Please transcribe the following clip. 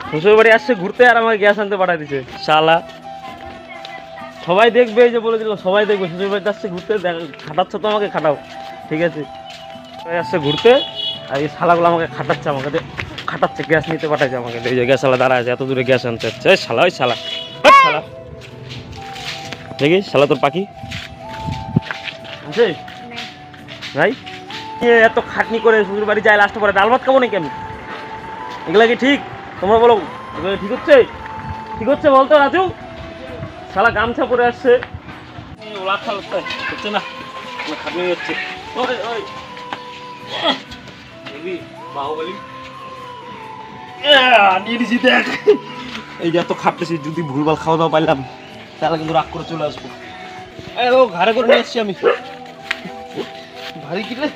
শ্বশুর বাড়ি আসছে ঘুরতে আর আমাকে গ্যাস আনতে পাঠাই দিছে শালা। সবাই দেখবে, এই যে বলে দিল সবাই দেখবে শ্বশুর বাড়িতে আসছে ঘুরতে, খাটাচ্ছ তো আমাকে, খাটাও ঠিক আছে। সবাই আসছে ঘুরতে আর এই শালাগুলো আমাকে খাটাচ্ছে, গ্যাস নিতে পাঠাইছে আমাকে। এই যে গ্যাস শালা দাঁড়া আছে, এত দূরে গ্যাস আনতে হচ্ছে। শালা ওই শালা শালা দেখি, শালা তোর পাখি আছে ভাই? এত খাটনি করে শ্বশুর বাড়ি যায়, লাস্ট পরে ডাল ভাত খাবো নাকি আমি? এগুলা কি ঠিক? তোমরা বলো, এগুলো ঠিক হচ্ছে? ঠিক হচ্ছে বলতো রাজু? শালা গামছা পরে আসছে, ওলা হচ্ছে না, খাটনি হচ্ছে। বাহুবলি নিয়ে নিছি দেখ। এই যে এত খাটতেছি, যদি ভুলভাল খাওয়া দাওয়া পাইলাম তাহলে কিন্তু রাগ করে চলে আসবো। ঘাড়ে করে নিয়ে এসছি আমি, ভারী কিনে।